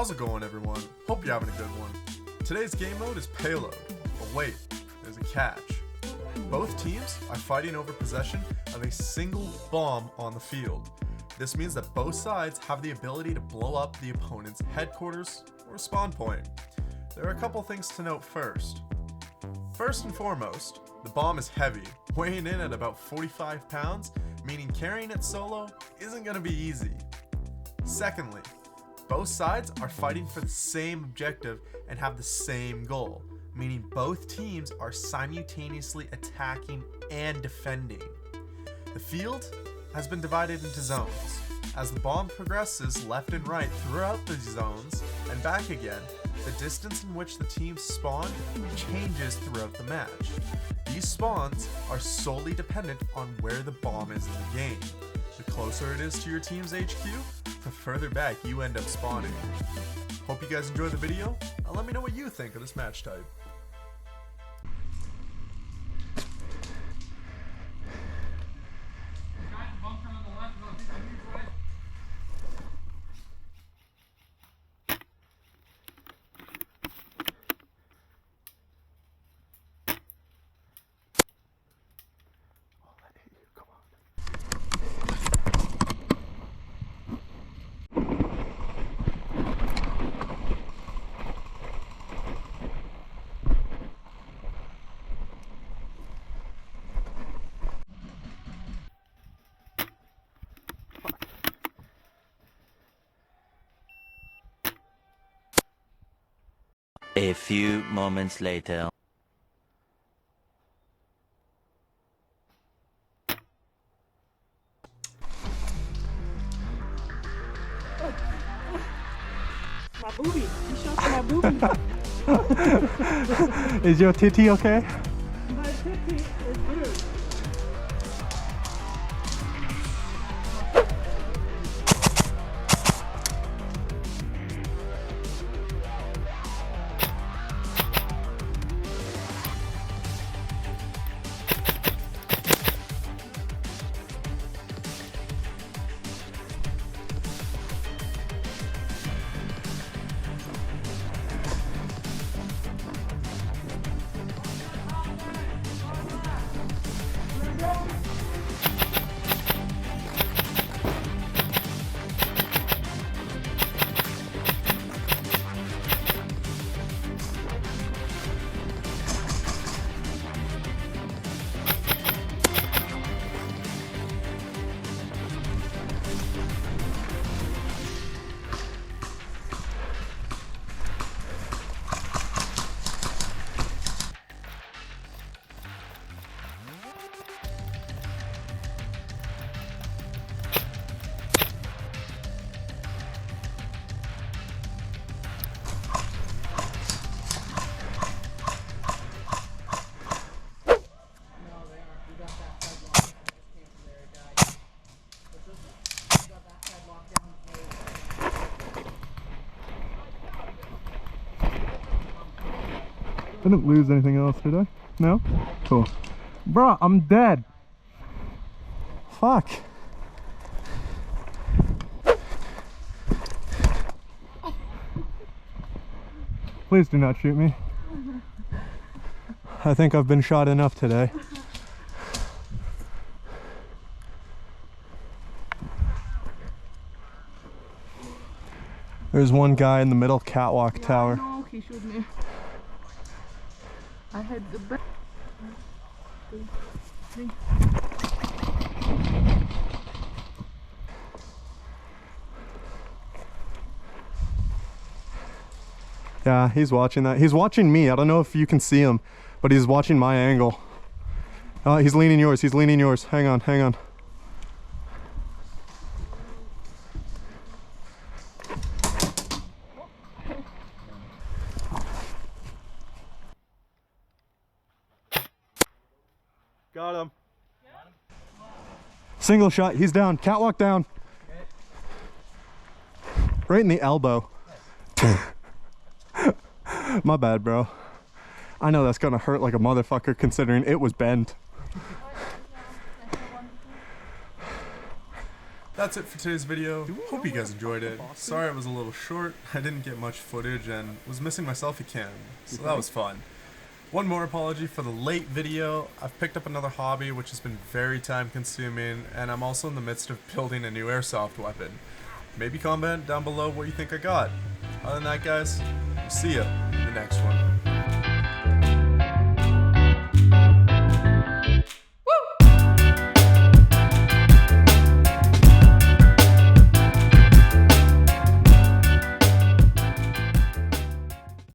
How's it going, everyone? Hope you're having a good one. Today's game mode is payload, but wait, there's a catch. Both teams are fighting over possession of a single bomb on the field. This means that both sides have the ability to blow up the opponent's headquarters or spawn point. There are a couple things to note first. First and foremost, the bomb is heavy, weighing in at about 45 pounds, meaning carrying it solo isn't going to be easy. Secondly, both sides are fighting for the same objective and have the same goal, meaning both teams are simultaneously attacking and defending. The field has been divided into zones. As the bomb progresses left and right throughout the zones and back again, the distance in which the teams spawn changes throughout the match. These spawns are solely dependent on where the bomb is in the game. The closer it is to your team's HQ, the further back you end up spawning. Hope you guys enjoyed the video, and let me know what you think of this match type. A few moments later. My booty. You showed my booty. Is your titty okay? My titty is good. I didn't lose anything else, did I? No? Cool. Bruh, I'm dead. Fuck. Please do not shoot me. I think I've been shot enough today. There's one guy in the middle catwalk tower. No, he shot me. I had the best. Yeah, he's watching that. He's watching me. I don't know if you can see him, but he's watching my angle. He's leaning yours. He's leaning yours. Hang on, hang on. Got him. Single shot. He's down. Catwalk down. Right in the elbow. My bad, bro. I know that's gonna hurt like a motherfucker considering it was bent. That's it for today's video. Hope you guys enjoyed it. Sorry it was a little short. I didn't get much footage and was missing my selfie cam, so that was fun. One more apology for the late video. I've picked up another hobby which has been very time consuming, and I'm also in the midst of building a new airsoft weapon. Maybe comment down below what you think I got. Other than that, guys, see ya in the next one.